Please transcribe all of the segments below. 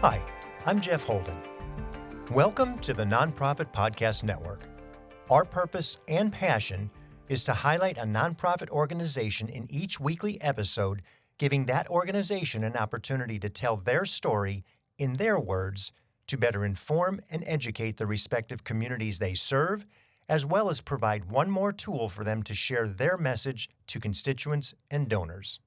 Hi, I'm Jeff Holden. Welcome to the Nonprofit Podcast Network. Our purpose and passion is to highlight a nonprofit organization in each weekly episode, giving that organization an opportunity to tell their story in their words to better inform and educate the respective communities they serve, as well as provide one more tool for them to share their message to constituents and donors.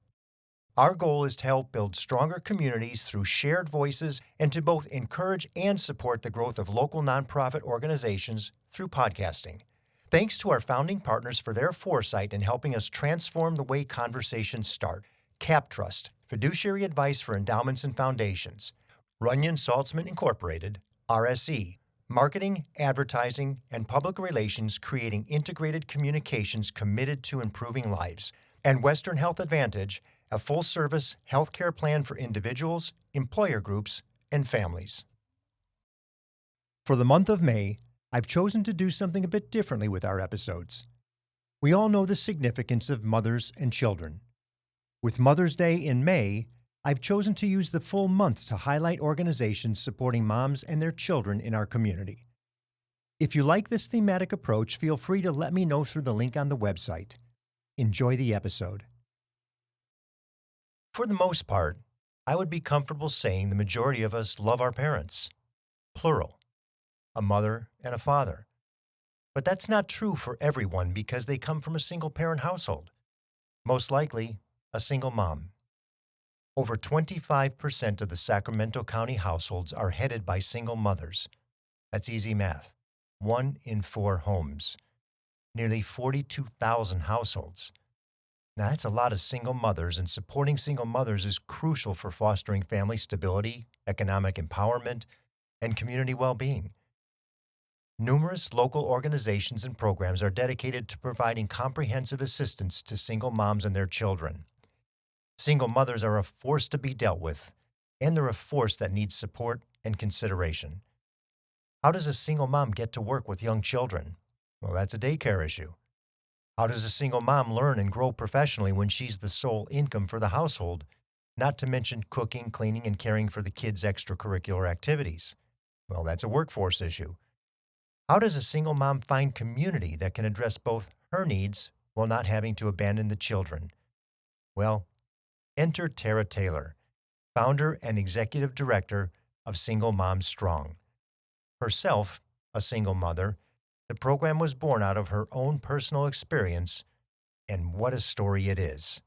Our goal is to help build stronger communities through shared voices and to both encourage and support the growth of local nonprofit organizations through podcasting. Thanks to our founding partners for their foresight in helping us transform the way conversations start. CapTrust, fiduciary advice for endowments and foundations. Runyon Saltzman Incorporated, RSE, marketing, advertising, and public relations creating integrated communications committed to improving lives. And Western Health Advantage, a full-service healthcare plan for individuals, employer groups, and families. For the month of May, I've chosen to do something a bit differently with our episodes. We all know the significance of mothers and children. With Mother's Day in May, I've chosen to use the full month to highlight organizations supporting moms and their children in our community. If you like this thematic approach, feel free to let me know through the link on the website. Enjoy the episode. For the most part, I would be comfortable saying the majority of us love our parents, plural, a mother and a father. But that's not true for everyone because they come from a single-parent household, most likely a single mom. Over 25% of the Sacramento County households are headed by single mothers. That's easy math. 1 in 4 homes. Nearly 42,000 households. Now, that's a lot of single mothers, and supporting single mothers is crucial for fostering family stability, economic empowerment, and community well-being. Numerous local organizations and programs are dedicated to providing comprehensive assistance to single moms and their children. Single mothers are a force to be dealt with, and they're a force that needs support and consideration. How does a single mom get to work with young children? Well, that's a daycare issue. How does a single mom learn and grow professionally when she's the sole income for the household, not to mention cooking, cleaning, and caring for the kids' extracurricular activities? Well, that's a workforce issue. How does a single mom find community that can address both her needs while not having to abandon the children? Well, enter Tara Taylor, founder and executive director of Single Moms Strong. Herself a single mother, the program was born out of her own personal experience, and what a story it is.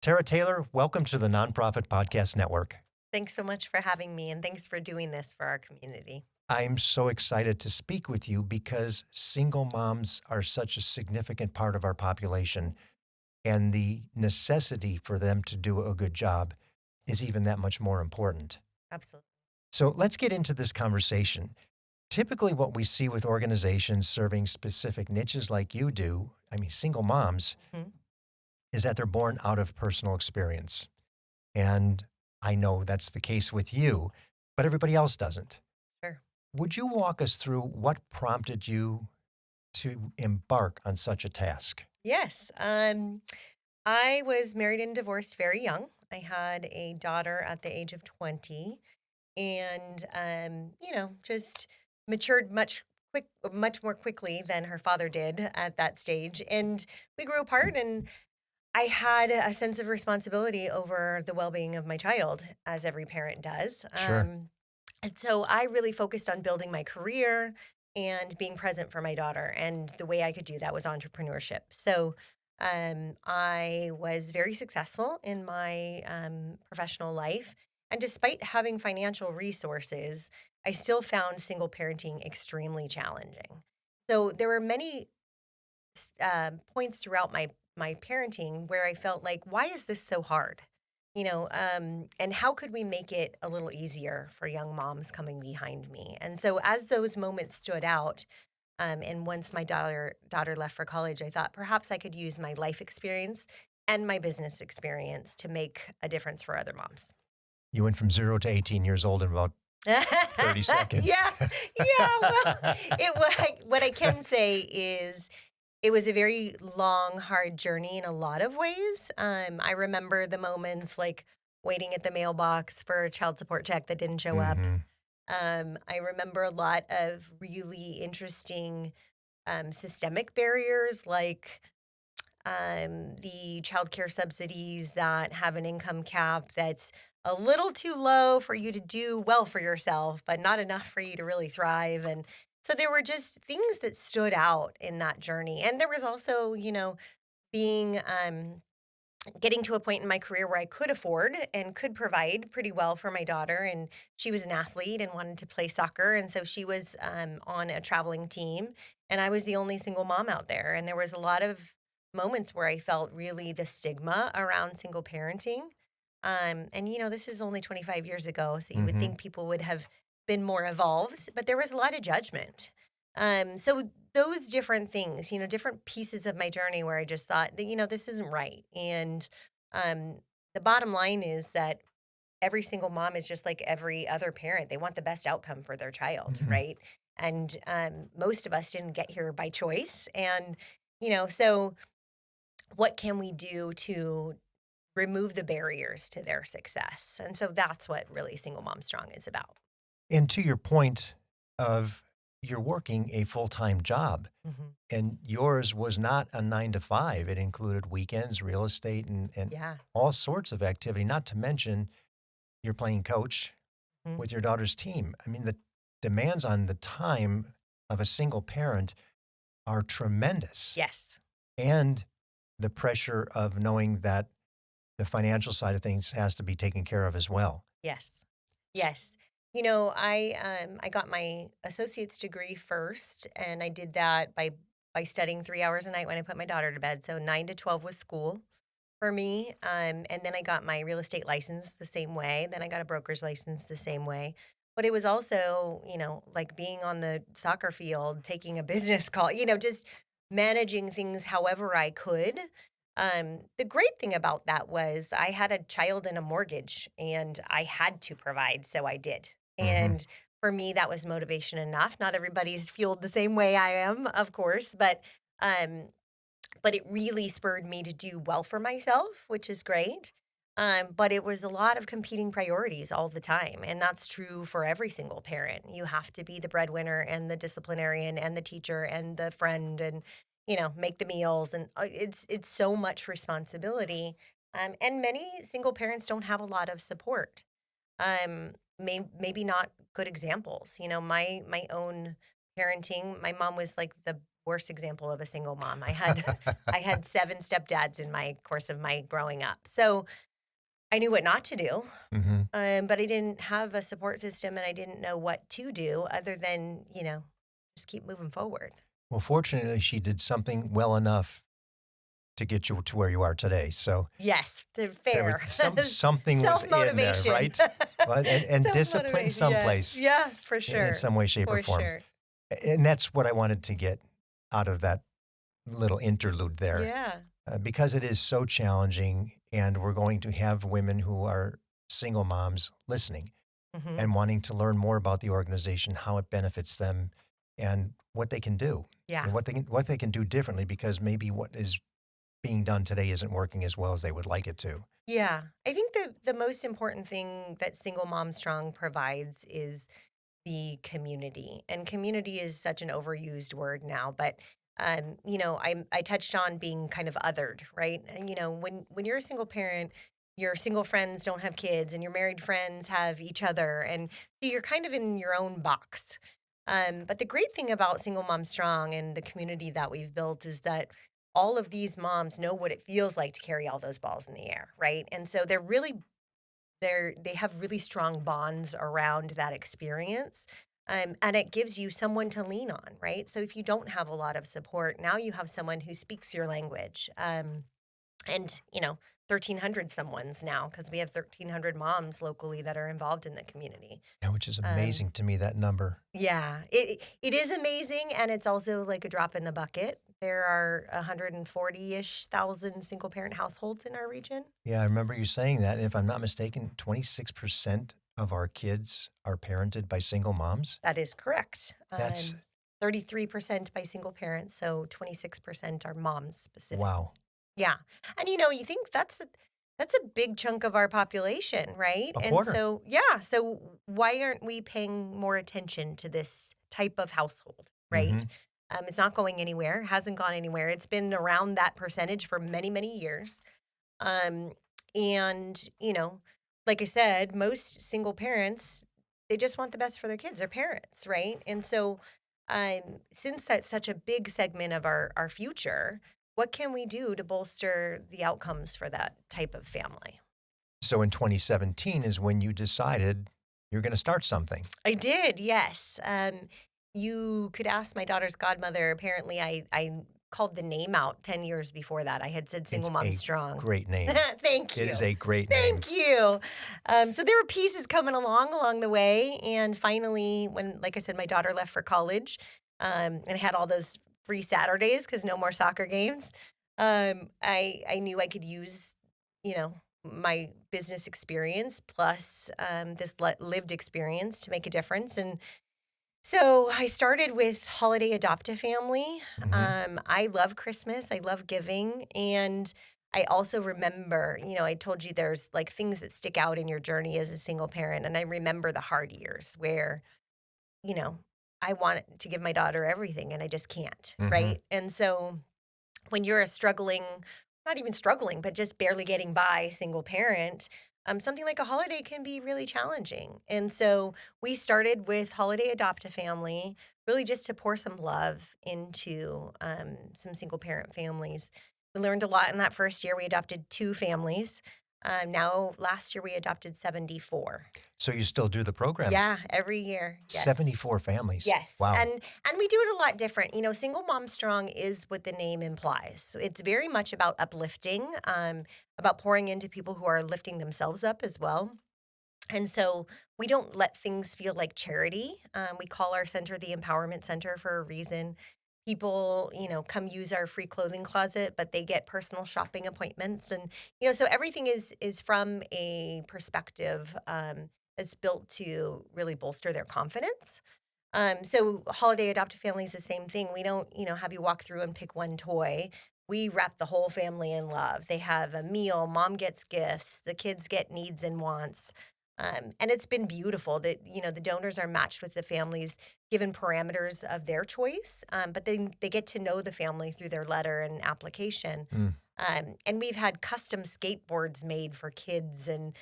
Tara Taylor, welcome to the Nonprofit Podcast Network. Thanks so much for having me, and thanks for doing this for our community. I'm so excited to speak with you because single moms are such a significant part of our population, and the necessity for them to do a good job is even that much more important. Absolutely. So let's get into this conversation. Typically what we see with organizations serving specific niches like you do, single moms, is that they're born out of personal experience. And I know that's the case with you, but everybody else doesn't. Sure. Would you walk us through what prompted you to embark on such a task? Yes. I was married and divorced very young. I had a daughter at the age of 20 and, just matured much more quickly than her father did at that stage. And we grew apart, and I had a sense of responsibility over the well-being of my child, as every parent does. Sure. And so I really focused on building my career and being present for my daughter. And the way I could do that was entrepreneurship. So I was very successful in my professional life. And despite having financial resources, I still found single parenting extremely challenging. So there were many points throughout my parenting where I felt like, why is this so hard? And how could we make it a little easier for young moms coming behind me? And so as those moments stood out, and once my daughter left for college, I thought perhaps I could use my life experience and my business experience to make a difference for other moms. You went from 0 to 18 years old in about 30 seconds. Yeah. Well, what I can say is it was a very long, hard journey in a lot of ways. I remember the moments like waiting at the mailbox for a child support check that didn't show up. Mhm. I remember a lot of really interesting systemic barriers like the childcare subsidies that have an income cap that's a little too low for you to do well for yourself, but not enough for you to really thrive. And so there were just things that stood out in that journey. And there was also, being getting to a point in my career where I could afford and could provide pretty well for my daughter. And she was an athlete and wanted to play soccer. And so she was on a traveling team. And I was the only single mom out there. And there was a lot of moments where I felt really the stigma around single parenting. This is only 25 years ago. So you would Mhm. think people would have been more evolved, but there was a lot of judgment. So those different things, different pieces of my journey where I just thought that, this isn't right. And um, the bottom line is that every single mom is just like every other parent. They want the best outcome for their child, Mhm. right? And most of us didn't get here by choice. And, so what can we do to remove the barriers to their success? And so that's what really Single Mom Strong is about. And to your point of you're working a full-time job, Hmm. and yours was not a 9 to 5. It included weekends, real estate, and Yeah. all sorts of activity, not to mention you're playing coach Mhm. with your daughter's team. I mean, the demands on the time of a single parent are tremendous, Yes. and the pressure of knowing that the financial side of things has to be taken care of as well. Yes. S Yes. I got my associate's degree first, and I did that by studying 3 hours a night when I put my daughter to bed. So 9 to 12 was school for me. And then I got my real estate license the same way. Then I got a broker's license the same way. But it was also, like being on the soccer field, taking a business call, just managing things however I could. The great thing about that was I had a child and a mortgage, and I had to provide, so I did. Mhm. And for me, that was motivation enough. Not everybody's fueled the same way I am, of course, um, but it really spurred me to do well for myself, which is great. But it was a lot of competing priorities all the time. And that's true for every single parent. You have to be the breadwinner and the disciplinarian and the teacher and the friend and, make the meals. And it's so much responsibility. And many single parents don't have a lot of support. Maybe not good examples. My own parenting, my mom was like the worst example of a single mom. I had 7 stepdads in my course of my growing up. So, I knew what not to do, Mhm. but I didn't have a support system and I didn't know what to do other than, just keep moving forward. Well, fortunately, she did something well enough to get you to where you are today, so Yes, the there was fair. something was in there, Self-motivation. right? But and discipline Self-motivation, yes. someplace Yeah, for in sure. some way, shape, or For form. sure. And that's what I wanted to get out of that little interlude there, Yeah. because it is so challenging, and we're going to have women who are single moms listening Mhm. and wanting to learn more about the organization, how it benefits them, and what they can do, Yeah. and what they can do differently because maybe what is being done today isn't working as well as they would like it to. Yeah. I think the most important thing that Single Mom Strong provides is the community. And community is such an overused word now, but I touched on being kind of othered, right? And when you're a single parent, your single friends don't have kids and your married friends have each other, and so you're kind of in your own box. But the great thing about Single Mom Strong and the community that we've built is that all of these moms know what it feels like to carry all those balls in the air, right? And so they have really strong bonds around that experience. And it gives you someone to lean on, right? So if you don't have a lot of support, now you have someone who speaks your language. And 1,300 someone's now because we have 1,300 moms locally that are involved in the community. Yeah, which is Um, amazing to me, that number. yeah, it is amazing, and it's also like a drop in the bucket. There are 140-ish thousand single parent households in our region. Yeah, I remember you saying that, and if I'm not mistaken, 26% of our kids are parented by single moms. That is correct. That's 33% by single parents, so 26% are moms specifically. wow. Yeah. And you think That's a big chunk of our population, right? A And quarter. so, yeah, so why aren't we paying more attention to this type of household, right? Mhm. It's not going anywhere, hasn't gone anywhere. It's been around that percentage for many, many years. Um, and, like I said, most single parents, they just want the best for their kids, their parents, right? And so, since that's such a big segment of our future, what can we do to bolster the outcomes for that type of family? So in 2017 is when you decided you're gonna start something. I did, yes. You could ask my daughter's godmother. Apparently, I called the name out 10 years before that. I had said It's single mom a strong. great name. Thank It is you. a great name. Thank you. So there were pieces coming along the way. And finally, when, like I said, my daughter left for college and had all those free Saturdays because no more soccer games, I knew I could use, you know, my business experience plus this lived experience to make a difference. And so I started with Holiday Adopt a Family. Mhm. I love Christmas. I love giving. And I also remember, I told you there's like things that stick out in your journey as a single parent. And I remember the hard years where, you know, I want to give my daughter everything and I just can't. Mhm. Right. And so when you're a struggling, not even struggling, but just barely getting by single parent, something like a holiday can be really challenging. And so we started with Holiday Adopt a Family, really just to pour some love into some single parent families. We learned a lot in that first year. We adopted two families. Now, last year, we adopted 74. So you still do the program. Yeah, every year. Yes. 74 families. Yes, Wow. and we do it a lot different. Single mom strong is what the name implies. So it's very much about uplifting, about pouring into people who are lifting themselves up as well. And so we don't let things feel like charity. We call our center the Empowerment Center for a reason. People, come use our free clothing closet, but they get personal shopping appointments, and so everything is from a perspective that's built to really bolster their confidence. So holiday adopted family is the same thing. We don't, have you walk through and pick one toy. We wrap the whole family in love. They have a meal, mom gets gifts, the kids get needs and wants. And it's been beautiful that, the donors are matched with the families given parameters of their choice. But then they get to know the family through their letter and application. Mm. And we've had custom skateboards made for kids and,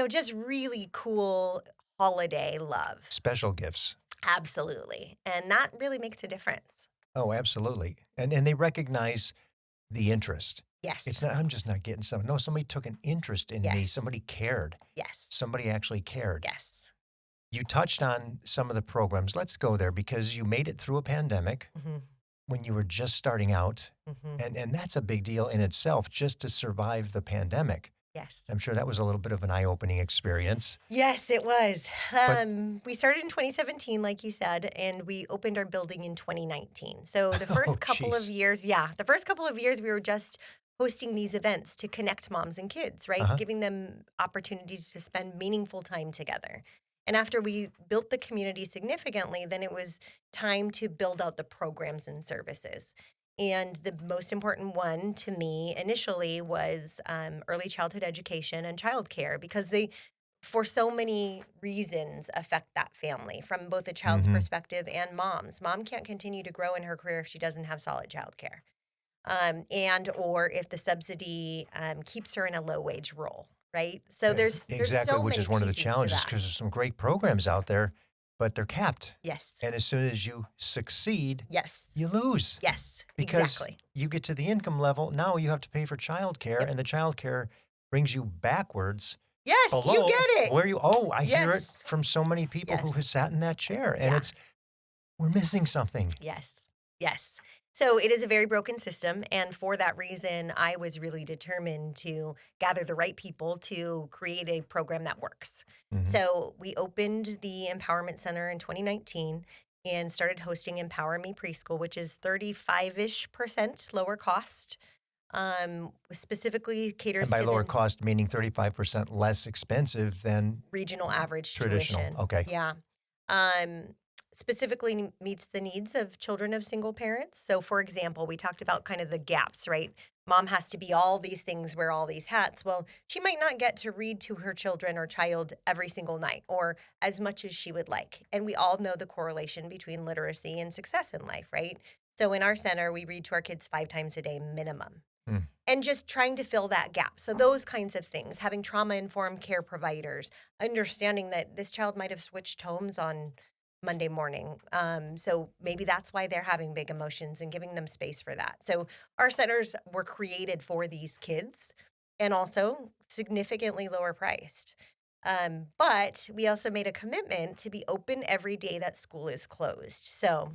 just really cool holiday love. Special gifts. Absolutely, and that really makes a difference. Oh, absolutely. And they recognize the interest. It's Yes, not, I'm just not getting some. No, somebody took an interest in me. yes, Somebody cared. yes, Somebody actually cared. yes. You touched on some of the programs. Let's go there because you made it through a pandemic Mhm, when you were just starting out. mhm. And that's a big deal in itself just to survive the pandemic. Yes. I'm sure that was a little bit of an eye-opening experience. Yes, it was. But We started in 2017, like you said, and we opened our building in 2019. So the oh, first couple of geez. years, yeah, the first couple of years we were just hosting these events to connect moms and kids, right? Uh-huh. Giving them opportunities to spend meaningful time together. And after we built the community significantly, then it was time to build out the programs and services. And the most important one to me initially was early childhood education and childcare because they for so many reasons affect that family from both a child's Mhm. perspective and mom's. Mom can't continue to grow in her career if she doesn't have solid childcare, and or if the subsidy keeps her in a low wage role. Right. So there's Exactly, so which many is one of the pieces to challenges that. because there's some great programs out there, but they're capped. Yes. And as soon as you succeed, Yes. you lose Yes. because Exactly. you get to the income level. Now you have to pay for childcare, Yep. and the childcare brings you backwards Yes. You below get it. where you. Oh, I hear it Yes. from so many people who have Yes. sat in that chair, and Yeah. it's we're missing something. Yes. Yes. So it is a very broken system. And for that reason, I was really determined to gather the right people to create a program that works. Mhm. So we opened the Empowerment Center in 2019 and started hosting Empower Me Preschool, which is 35-ish% lower cost. Specifically And caters by to lower the cost, meaning 35% less expensive than regional average traditional. tuition. Okay. Yeah. Um, specifically meets the needs of children of single parents. So, for example, we talked about kind of the gaps, right? Mom has to be all these things, wear all these hats. Well, she might not get to read to her children or child every single night or as much as she would like. And we all know the correlation between literacy and success in life, right? So, in our center, we read to our kids 5 times a day minimum Mm. and just trying to fill that gap. So those kinds of things, having trauma-informed care providers, understanding that this child might have switched homes on Monday morning. So maybe that's why they're having big emotions and giving them space for that. So our centers were created for these kids and also significantly lower priced. But we also made a commitment to be open every day that school is closed. So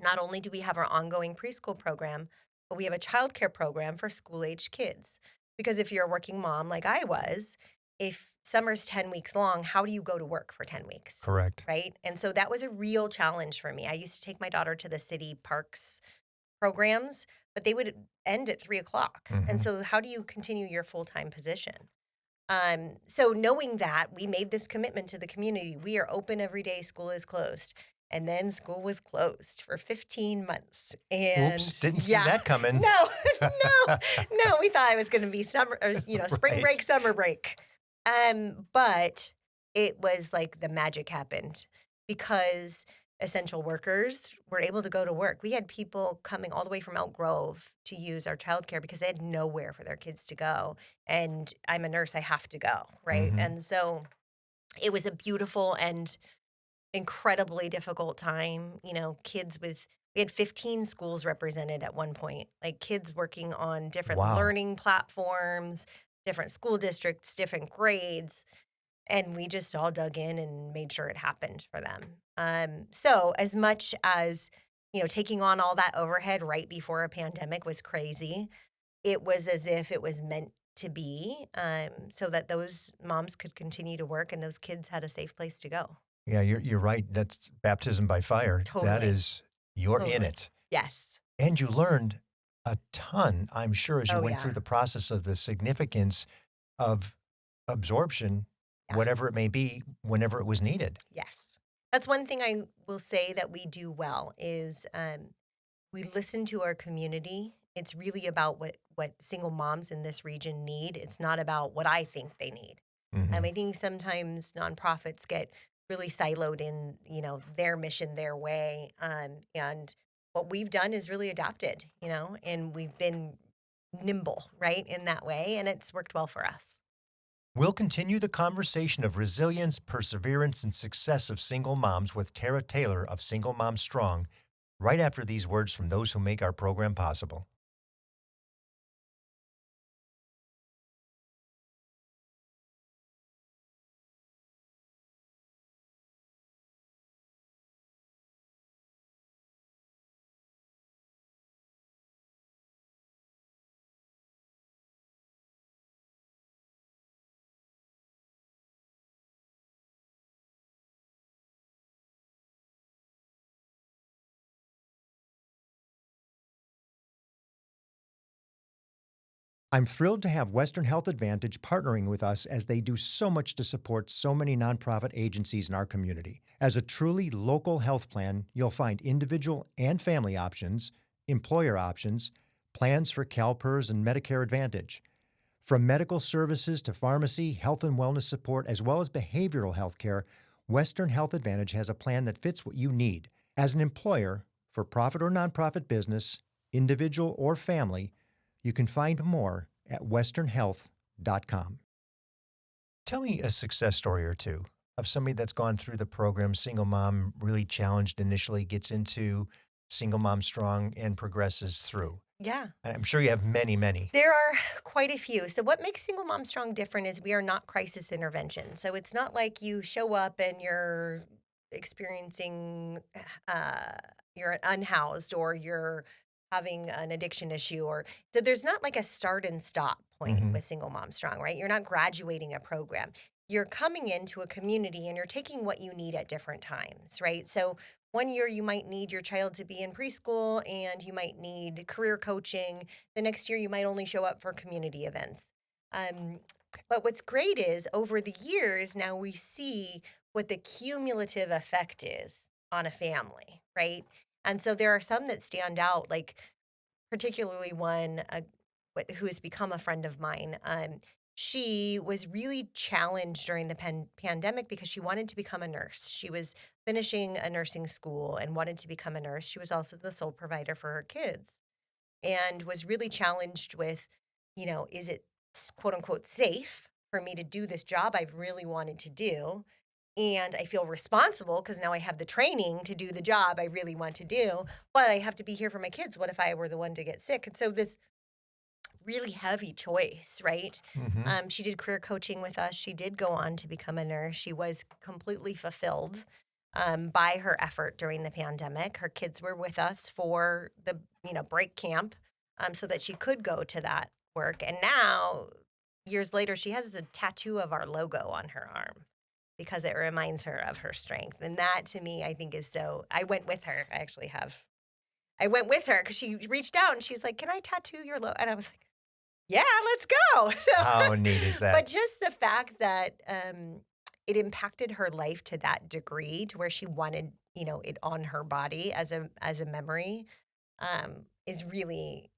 not only do we have our ongoing preschool program, but we have a childcare program for school age kids. Because if you're a working mom like I was, if summer's 10 weeks long, how do you go to work for 10 weeks? Correct. Right. And so that was a real challenge for me. I used to take my daughter to the city parks programs, but they would end at 3 o'clock. And Mhm. so, how do you continue your full time position? So knowing that, we made this commitment to the community. We are open every day, school is closed. And then school was closed for 15 months. Oops, And didn't see yeah, that coming. no, no, no, we thought it was going to be summer or, spring Right. break, summer break. But it was like the magic happened because essential workers were able to go to work. We had people coming all the way from Elk Grove to use our childcare because they had nowhere for their kids to go. And I'm a nurse, I have to go, right? Mhm. And so it was a beautiful and incredibly difficult time. Kids with we had 15 schools represented at one point, like kids working on different Wow. learning platforms, different school districts, different grades, and we just all dug in and made sure it happened for them. So as much as taking on all that overhead right before a pandemic was crazy, it was as if it was meant to be, so that those moms could continue to work and those kids had a safe place to go. Yeah, you're right. That's baptism by fire. That Totally, is you're in totally. it. Yes. And you learned a ton, I'm sure, as you Oh, went yeah. through the process of the significance of absorption, Yeah. whatever it may be, whenever it was needed. Yes. That's one thing I will say that we do well is, we listen to our community. It's really about what single moms in this region need. It's not about what I think they need. Mhm. I think sometimes nonprofits get really siloed in, their mission, their way. And what we've done is really adapted, and we've been nimble, right, in that way. And it's worked well for us. We'll continue the conversation of resilience, perseverance, and success of single moms with Tara Taylor of Single Mom Strong right after these words from those who make our program possible. I'm thrilled to have Western Health Advantage partnering with us as they do so much to support so many nonprofit agencies in our community. As a truly local health plan, you'll find individual and family options, employer options, plans for CalPERS and Medicare Advantage. From medical services to pharmacy, health and wellness support, as well as behavioral health care, Western Health Advantage has a plan that fits what you need. As an employer, for profit or nonprofit business, individual or family, you can find more at westernhealth.com. Tell me a success story or two of somebody that's gone through the program, single mom, really challenged initially, gets into Single Mom Strong and progresses through. Yeah. I'm sure you have many, many. There are quite a few. So, what makes Single Mom Strong different is we are not crisis intervention. So, it's not like you show up and you're experiencing, uh, you're unhoused or you're having an addiction issue. Or so, there's not like a start and stop point Mhm. with Single Mom Strong, right? You're not graduating a program. You're coming into a community and you're taking what you need at different times, right? So, one year you might need your child to be in preschool and you might need career coaching. The next year, you might only show up for community events. Um, but what's great is over the years, now we see what the cumulative effect is on a family, right? And so there are some that stand out, like particularly one who has become a friend of mine. She was really challenged during the pandemic because she wanted to become a nurse. She was finishing a nursing school and wanted to become a nurse. She was also the sole provider for her kids and was really challenged with, is it quote unquote safe for me to do this job I've really wanted to do? And I feel responsible because now I have the training to do the job I really want to do, but I have to be here for my kids. What if I were the one to get sick? And so this really heavy choice, right? Hmm. She did career coaching with us. She did go on to become a nurse. She was completely fulfilled by her effort during the pandemic. Her kids were with us for the break camp, so that she could go to that work. And now, years later, she has a tattoo of our logo on her arm because it reminds her of her strength. And that to me, I think is so. I went with her. I went with her because she reached out and she was like, "Can I tattoo your logo?" And I was like, yeah, let's go. How neat is But that? just the fact that it impacted her life to that degree, to where she wanted, it on her body as a memory, is really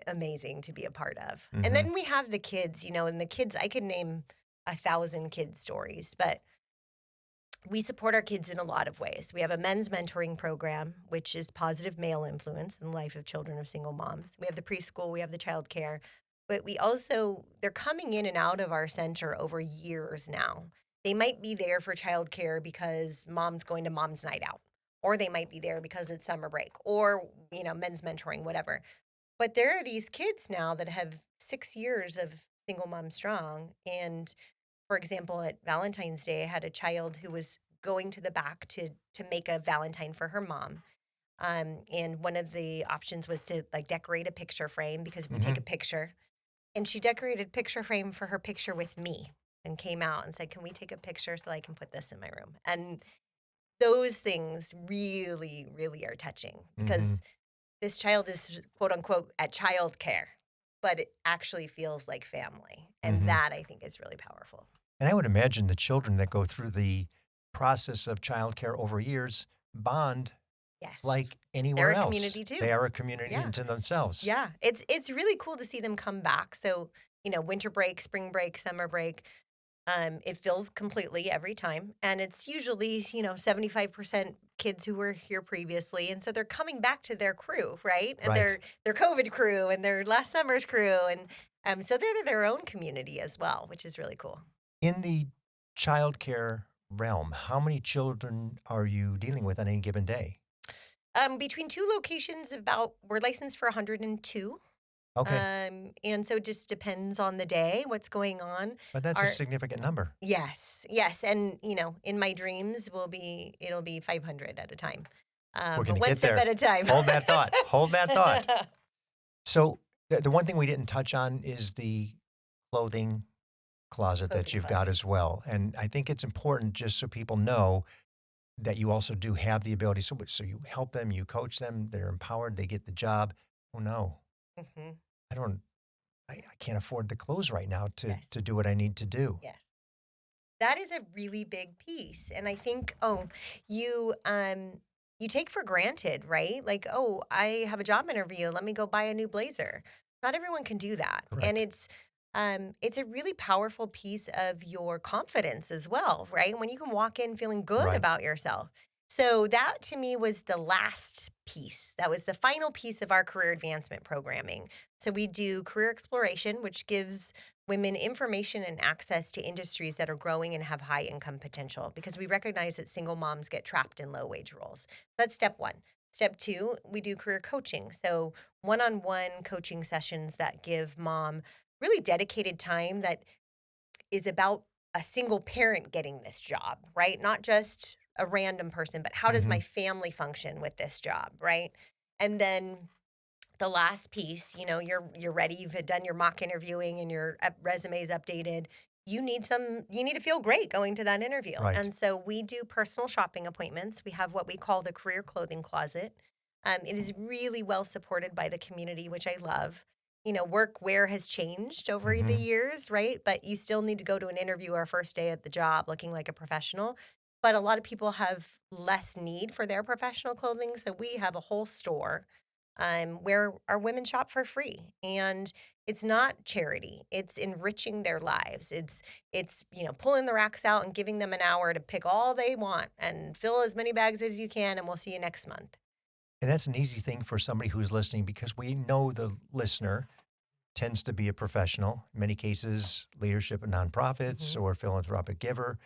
amazing to be a part of. And Hmm. then we have the kids, and the kids, I could name 1,000 kids stories, but we support our kids in a lot of ways. We have a men's mentoring program, which is positive male influence in the life of children of single moms. We have the preschool, we have the childcare, but they're coming in and out of our center over years now. They might be there for childcare because mom's going to mom's night out, or they might be there because it's summer break, or, men's mentoring, whatever. But there are these kids now that have 6 years of single mom strong. And for example, at Valentine's Day, I had a child who was going to the back to make a Valentine for her mom. And one of the options was to like decorate a picture frame because we take a Hmm. picture. And she decorated a picture frame for her picture with me and came out and said, "Can we take a picture so I can put this in my room?" And those things really, really are touching Hmm. because this child is quote unquote at childcare, but it actually feels like family. And Hmm. that I think is really powerful. And I would imagine the children that go through the process of childcare over years bond Yes. like They're anywhere a else. community They too. are a community Yeah. unto themselves. Yeah. It's really cool to see them come back. So, winter break, spring break, summer break, it fills completely every time. And it's usually, 75% kids who were here previously. And so they're coming back to their crew, right? And Right. their COVID crew and their last summer's crew. And so they're their own community as well, which is really cool. In the childcare realm, how many children are you dealing with on any given day? Between two locations, we're licensed for 102. Okay, And so it just depends on the day, what's going on. but that's a Our significant number. Yes, yes, and in my dreams it'll be 500 at a time, We're going but to one get step there. at a time. Hold that thought. Hold that thought. So, the one thing we didn't touch on is the clothing closet that Clothing you've got closet. as well. And I think it's important just so people know that you also do have the ability. So you help them, you coach them, they're empowered, they get the job. Oh no, Hmm. I don't, I can't afford the clothes right now Yes, to do what I need to do. yes. That is a really big piece, and I think, you, you take for granted, right? Like, "Oh, I have a job interview, let me go buy a new blazer." Not everyone can do that, and Correct. it's a really powerful piece of your confidence as well, right? When you can walk in feeling good Right. about yourself. So that to me was the last piece. That was the final piece of our career advancement programming. So we do career exploration, which gives women information and access to industries that are growing and have high income potential because we recognize that single moms get trapped in low wage roles. That's step one. Step two, we do career coaching. So one on one coaching sessions that give mom really dedicated time that is about a single parent getting this job, right? Not just a random person, but how does Hmm. my family function with this job, right? And then the last piece, you're ready, you've had done your mock interviewing and your resume is updated. You need to feel great going to that interview. Right. And so we do personal shopping appointments. We have what we call the career clothing closet. It is really well supported by the community, which I love. Work wear has changed over the Hmm. years, right? But you still need to go to an interview or first day at the job looking like a professional. but a lot of people have less need for their professional clothing. So we have a whole store where our women shop for free, and it's not charity; it's enriching their lives. It's pulling the racks out and giving them an hour to pick all they want and fill as many bags as you can, and we'll see you next month. And that's an easy thing for somebody who's listening because we know the listener tends to be a professional, in many cases, leadership in nonprofits Hmm. or philanthropic giver,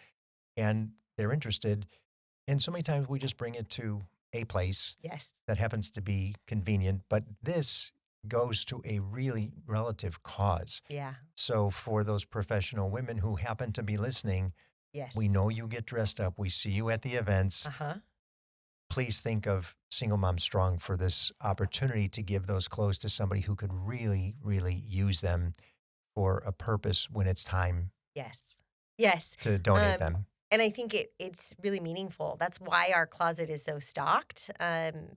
and they're interested. And so many times we just bring it to a place Yes. that happens to be convenient, but this goes to a really relative cause. Yeah. So for those professional women who happen to be listening, we Yes. know you get dressed up. We see you at the events. Uh huh. Please think of Single Mom Strong for this opportunity to give those clothes to somebody who could really, really use them for a purpose when it's time Yes. Yes. to donate Um, them. and I think it's really meaningful. That's why our closet is so stocked,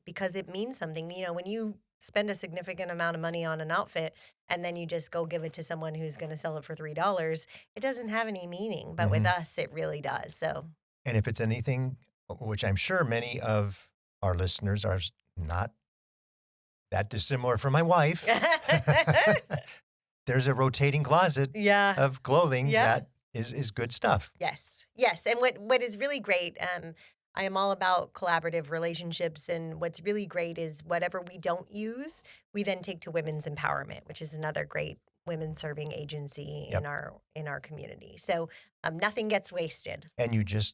because it means something. When you spend a significant amount of money on an outfit and then you just go give it to someone who's going to sell it for $3, it doesn't have any meaning. But with Mhm. us, it really does. So, And if it's anything, which I'm sure many of our listeners are not that dissimilar from my wife, there's a rotating closet yeah. of clothing Yeah. that is good stuff. Yes. Yes, and what is really great, I am all about collaborative relationships, and what's really great is whatever we don't use, we then take to women's empowerment, which is another great women serving agency Yep. in our community. So nothing gets wasted. And you just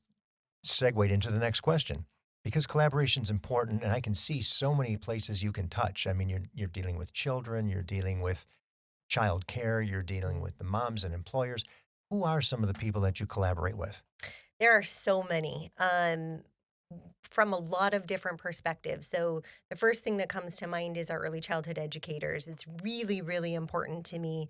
segued into the next question because collaboration is important, and I can see so many places you can touch. I mean, you're dealing with children, you're dealing with childcare, you're dealing Mm. with the moms and employers. Who are some of the people that you collaborate with? There are so many. From a lot of different perspectives. So, the first thing that comes to mind is our early childhood educators. It's really, really important to me.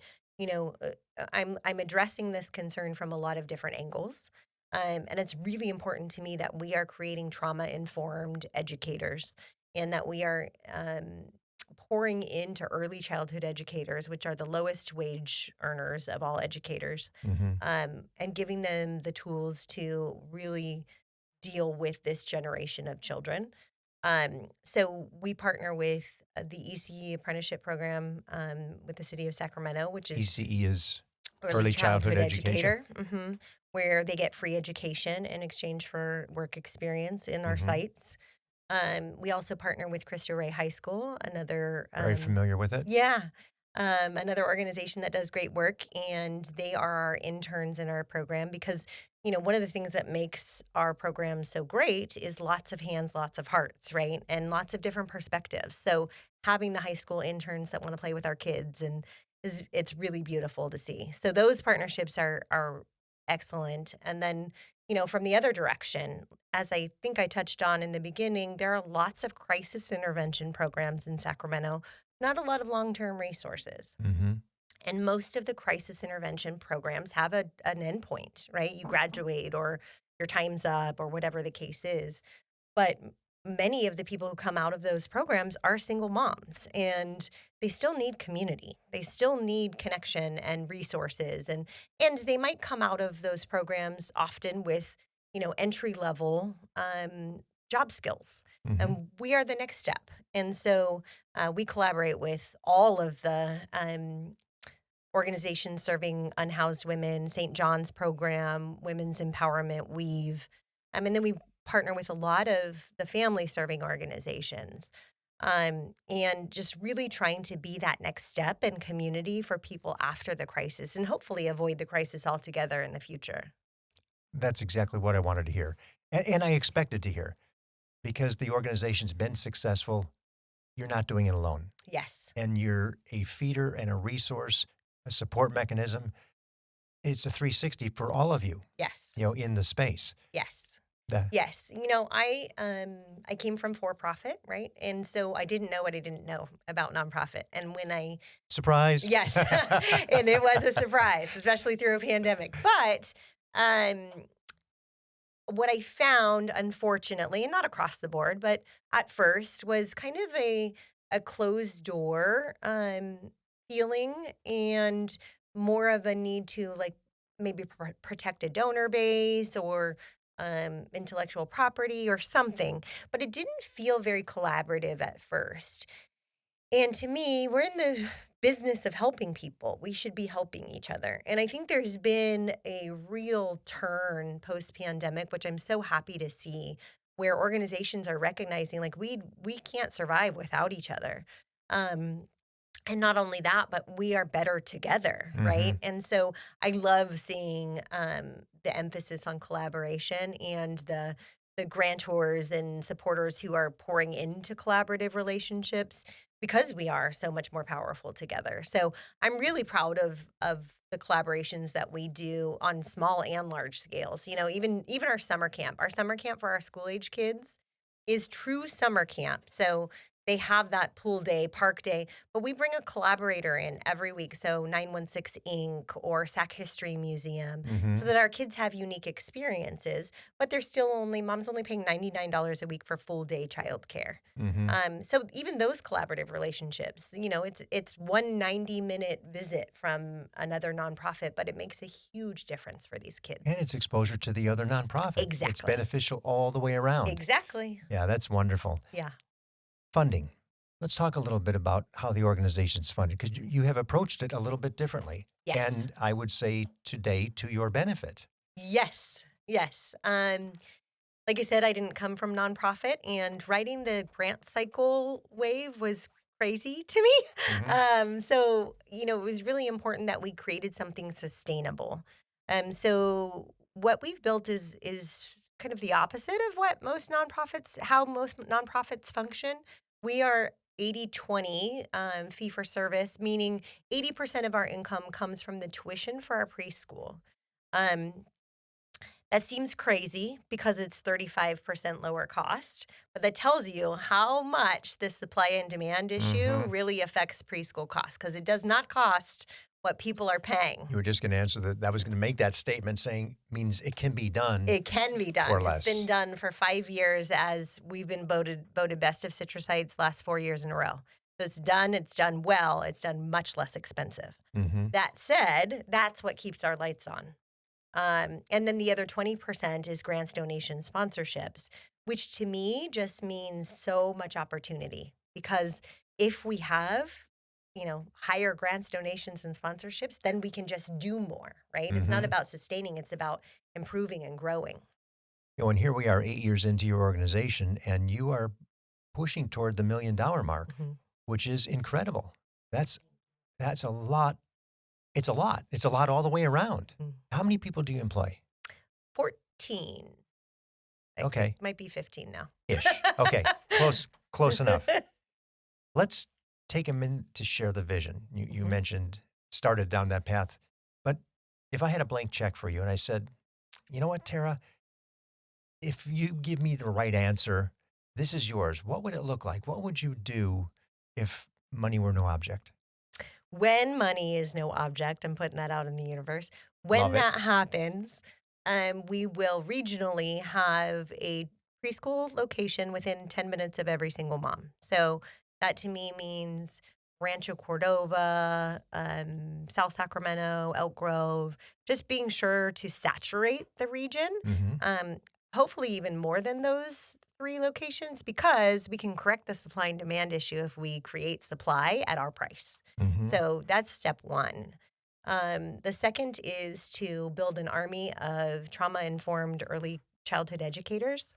I'm addressing this concern from a lot of different angles, and it's really important to me that we are creating trauma informed educators, and that we are pouring into early childhood educators, which are the lowest wage earners of all educators, Hmm. and giving them the tools to really deal with this generation of children. So we partner with the ECE apprenticeship program with the city of Sacramento, which is ECE is early early childhood childhood education. educator, where they get free education in exchange for work experience in our Hmm. sites. We also partner with Cristo Rey High School, another Very familiar with it. yeah, another organization that does great work, and they are our interns in our program because one of the things that makes our program so great is lots of hands, lots of hearts, right, and lots of different perspectives. So having the high school interns that want to play with our kids and it's really beautiful to see. So those partnerships are excellent, and then from the other direction, as I think I touched on in the beginning, there are lots of crisis intervention programs in Sacramento, not a lot of long term resources. Hmm. And most of the crisis intervention programs have an endpoint, right? You graduate or your time's up or whatever the case is. But many of the people who come out of those programs are single moms, and they still need community. They still need connection and resources, and they might come out of those programs often with, entry level job skills. Hmm. And we are the next step. And so we collaborate with all of the organizations serving unhoused women, St. John's program, Women's Empowerment, Weave. And then we partner with a lot of the family serving organizations. And just really trying to be that next step in community for people after the crisis and hopefully avoid the crisis altogether in the future. That's exactly what I wanted to hear. And I expected to hear because the organization's been successful. You're not doing it alone. Yes. And you're a feeder and a resource, a support mechanism. It's a 360 for all of you, Yes. in the space. Yes. The Yes. I came from for profit, right? And so I didn't know what I didn't know about nonprofit. And when I surprise. yes, and it was a surprise, especially through a pandemic. But um what I found, unfortunately, and not across the board, but at first was kind of a closed door feeling and more of a need to like maybe protect a donor base or intellectual property or something, but it didn't feel very collaborative at first. And to me, we're in the business of helping people. We should be helping each other. And I think there's been a real turn post pandemic, which I'm so happy to see, where organizations are recognizing like we can't survive without each other. Um, and not only that, but we are better together, Mm-hmm. right? And so I love seeing the emphasis on collaboration and the grantors and supporters who are pouring into collaborative relationships because we are so much more powerful together. So I'm really proud of the collaborations that we do on small and large scales. You know, even our summer camp. Our summer camp for our school age kids is true summer camp. So they have that pool day, park day, but we bring a collaborator in every week. So 916 Inc. or Sac History Museum, so Mm-hmm. that our kids have unique experiences, but they're still only, mom's only paying $99 a week for full day childcare. Mm-hmm. So even those collaborative relationships, you know, it's one 90-minute visit from another nonprofit, but it makes a huge difference for these kids. And it's exposure to the other nonprofit. It's Exactly. beneficial all the way around. Exactly. Yeah, that's wonderful. Yeah. Funding. Let's talk a little bit about how the organization's funded because you have approached it a little bit differently. Yes. And I would say today to your benefit. Yes. Yes. Like I said, I didn't come from nonprofit, and riding the grant cycle wave was crazy to me. Mm-hmm. So, you know, it was really important that we created something sustainable. So what we've built is kind of the opposite of what how most nonprofits function. We are 80/20 fee for service, meaning 80% of our income comes from the tuition for our preschool. Um, that seems crazy because it's 35% lower cost, but that tells you how much the supply and demand issue Mm-hmm. really affects preschool costs because it does not cost what people are paying. You were just going to answer that. That was going to make that statement saying means it can be done It can be for done. It's been less. done for 5 years as we've been voted best of citrus sites last 4 years in a row. So it's done. It's done well. It's done much less expensive. Mm-hmm. That said, that's what keeps our lights on. And then the other 20% is grants, donations, sponsorships, which to me just means so much opportunity because if we have, you know, higher grants, donations, and sponsorships, then we can just do more, right? It's not Mm-hmm. about sustaining, it's about improving and growing. And here we are 8 years into your organization, and you are pushing toward the $1 million mark, Mhm. which is incredible. That's that's a lot. It's a lot. It's a lot all the way around. Mm. How many people do you employ? 14. It Okay, might be 15 now. ish. Okay, close enough. Let's take a minute to share the vision. You Mhm. mentioned started down that path, but if I had a blank check for you and I said, you know what, Tara, if you give me the right answer, this is yours. What would it look like? What would you do if money were no object? When money is no object, I'm putting that out in the universe. Love When it. that happens, we will regionally have a preschool location within 10 minutes of every single mom. So that to me means Rancho Cordova, South Sacramento, Elk Grove, just being sure to saturate the region. Mm-hmm. Um, hopefully, even more than those three locations, because we can correct the supply and demand issue if we create supply at our price. Mm-hmm. So that's step one. The second is to build an army of trauma informed early childhood educators.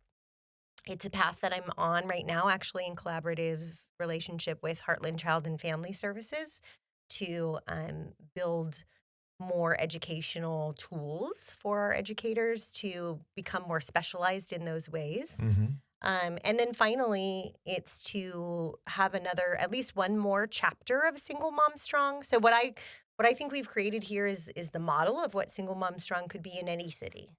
It's a path that I'm on right now, actually, in collaborative relationship with Heartland Child and Family Services to build more educational tools for our educators to become more specialized in those ways. Mm-hmm. And then finally, it's to have at least one more chapter of Single Mom Strong. So what I think we've created here is the model of what Single Mom Strong could be in any city.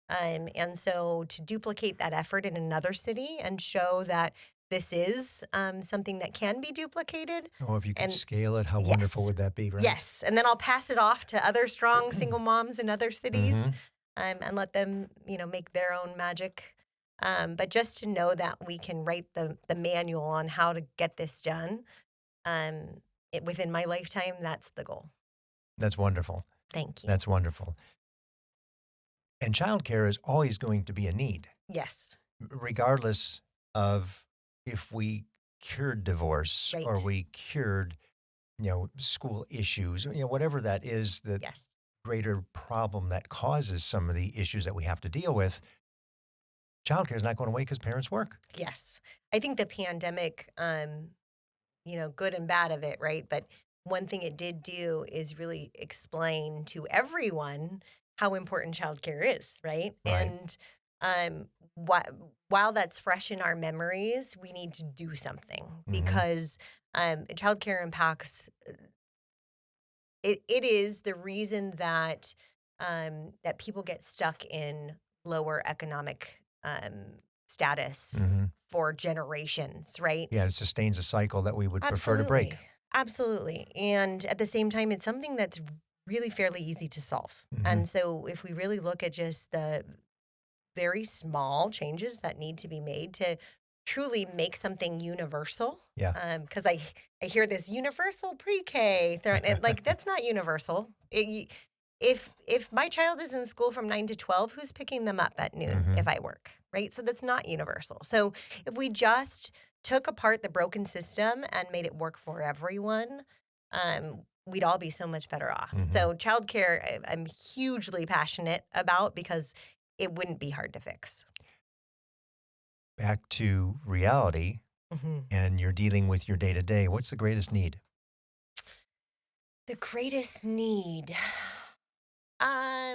And so to duplicate that effort in another city and show that this is something that can be duplicated. Oh, if you could And scale it, how wonderful yes, would that be, right? yes. And then I'll pass it off to other strong single moms in other cities Mm-hmm. and let them, you know, make their own magic. But just to know that we can write the manual on how to get this done within my lifetime, that's the goal. That's wonderful. Thank you. That's wonderful. And childcare is always going to be a need, Yes. regardless of if we cured divorce or Right. we cured, school issues, or, whatever that is, the Yes. greater problem that causes some of the issues that we have to deal with. Childcare is not going away because parents work. Yes. I think the pandemic, good and bad of it, right? But one thing it did do is really explain to everyone how important childcare is, right? Right. And um, while that's fresh in our memories, we need to do something Hmm. because childcare impacts it is the reason that that people get stuck in lower economic status Hmm. for generations, right? Yeah, it sustains a cycle that we would prefer to break. Absolutely. Absolutely. And at the same time, it's something that's really fairly easy to solve. Hmm. And so if we really look at just the very small changes that need to be made to truly make something universal, Yeah. because I hear this universal pre-K thrown, and like that's not universal. If my child is in school from 9 to 12, who's picking them up at noon Hmm. if I work, right? So that's not universal. So if we just took apart the broken system and made it work for everyone, we'd all be so much better off. Hmm. So childcare, I'm hugely passionate about because it wouldn't be hard to fix. Back to reality, Mhm. and you're dealing with your day to day. What's the greatest need? The greatest need.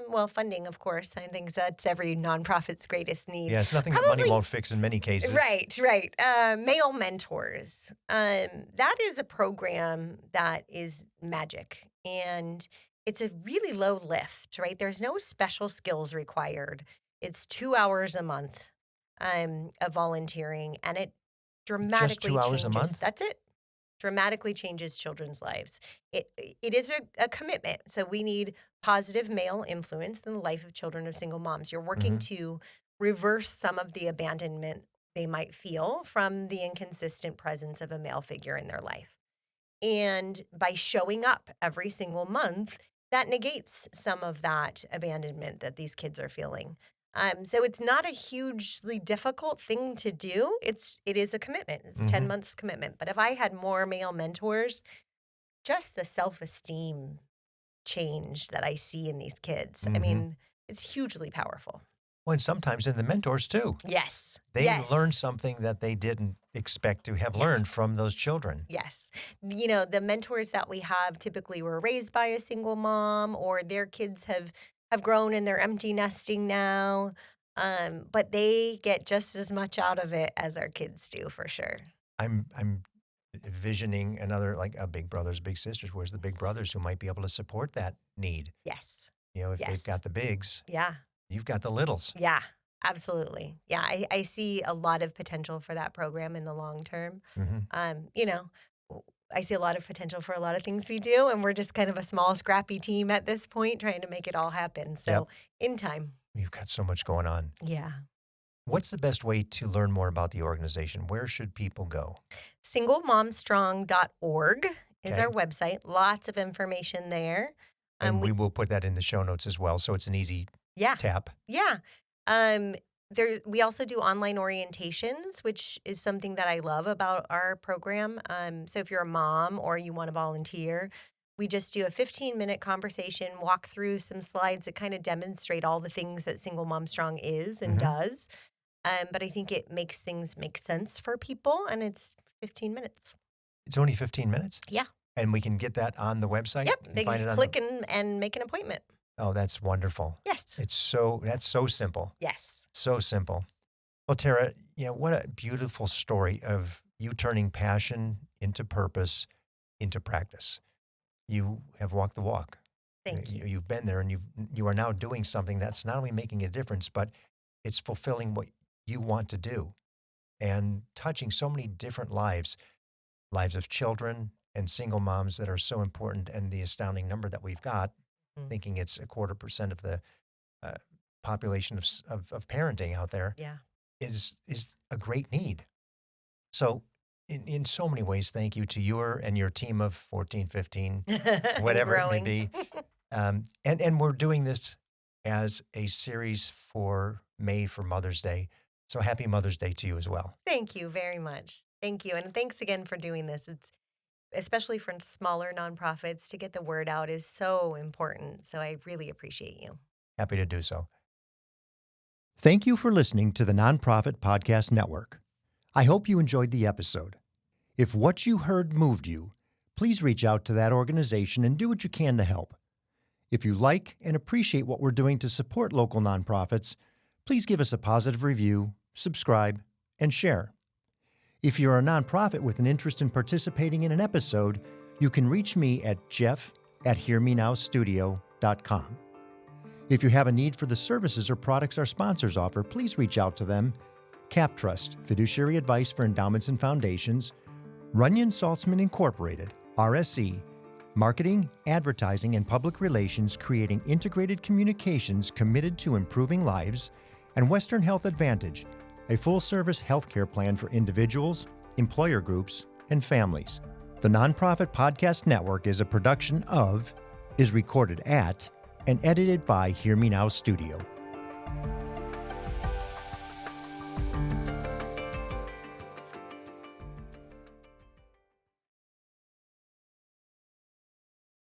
Well, funding, of course. I think that's every nonprofit's greatest need. Yeah, it's nothing that money Probably won't fix in many cases. right, right. Male mentors. That is a program that is magic, and it's a really low lift, right? There's no special skills required. It's 2 hours a month of volunteering, and it Just dramatically 2 hours a changes. month? That's it. Dramatically changes children's lives. It is a commitment. So we need positive male influence in the life of children of single moms. You're working Hmm. to reverse some of the abandonment they might feel from the inconsistent presence of a male figure in their life. And by showing up every single month, that negates some of that abandonment that these kids are feeling. So it's not a hugely difficult thing to do. It is a commitment. It's Hmm. 10 months commitment. But if I had more male mentors, just the self-esteem change that I see in these kids, I Hmm. mean, it's hugely powerful. Well, and sometimes in the mentors too. Yes. They learn Yes. something that they didn't expect to have Yeah. learned from those children. Yes. The mentors that we have typically were raised by a single mom or their kids have grown and they're empty nesting now. But they get just as much out of it as our kids do for sure. I'm envisioning another, like a big brothers, big sisters. Where's the big Yes. brothers who might be able to support that need? Yes. If they've Yes. got the bigs, Yeah. you've got the littles. Yeah. Absolutely. Yeah. I see a lot of potential for that program in the long term. Hmm. Um, you know, w- I see a lot of potential for a lot of things we do, and we're just kind of a small, scrappy team at this point trying to make it all happen. Yep. So, in time. You've got so much going on. Yeah. What's the best way to learn more about the organization? Where should people go? Singlemomstrong.org is our Okay. website. Lots of information there. And we We will put that in the show notes as well. So it's an easy yeah, tap. yeah. Um, we also do online orientations, which is something that I love about our program. So if you're a mom or you want to volunteer, we just do a 15-minute conversation, walk through some slides that kind of demonstrate all the things that Single Mom Strong is and Hmm. does. But I think it makes things make sense for people, and it's 15 minutes. It's only 15 minutes. Yeah. And we can get that on the website. Yep. You can They find it just on the. click and make an appointment. Oh, that's wonderful. Yes. That's so simple. Yes. So simple. Well, Tara, what a beautiful story of you turning passion into purpose, into practice. You have walked the walk. Thank you. You've been there, and you are now doing something that's not only making a difference, but it's fulfilling what you want to do and touching so many different lives of children and single moms that are so important. And the astounding number that we've got, Mm. thinking it's 1/4% of the uh, population of parenting out there, Yeah. is a great need. So in so many ways, thank you to your team of 14, 15, And whatever it may growing. be. And we're doing this as a series for May for Mother's Day. So happy Mother's Day to you as well. Thank you very much. Thank you. And thanks again for doing this. It's especially for smaller nonprofits to get the word out is so important. So I really appreciate you. Happy to do so. Thank you for listening to the Nonprofit Podcast Network. I hope you enjoyed the episode. If what you heard moved you, please reach out to that organization and do what you can to help. If you like and appreciate what we're doing to support local nonprofits, please give us a positive review, subscribe, and share. If you're a nonprofit with an interest in participating in an episode, you can reach me at jeff@hearmenowstudio.com. If you have a need for the services or products our sponsors offer, please reach out to them. Cap Trust, fiduciary advice for endowments and foundations, Runyon Saltzman Incorporated, RSE, marketing, advertising, and public relations creating integrated communications committed to improving lives, and Western Health Advantage, a full-service healthcare plan for individuals, employer groups, and families. The Nonprofit Podcast Network is a production of, is recorded at, and edited by Hear Me Now Studio.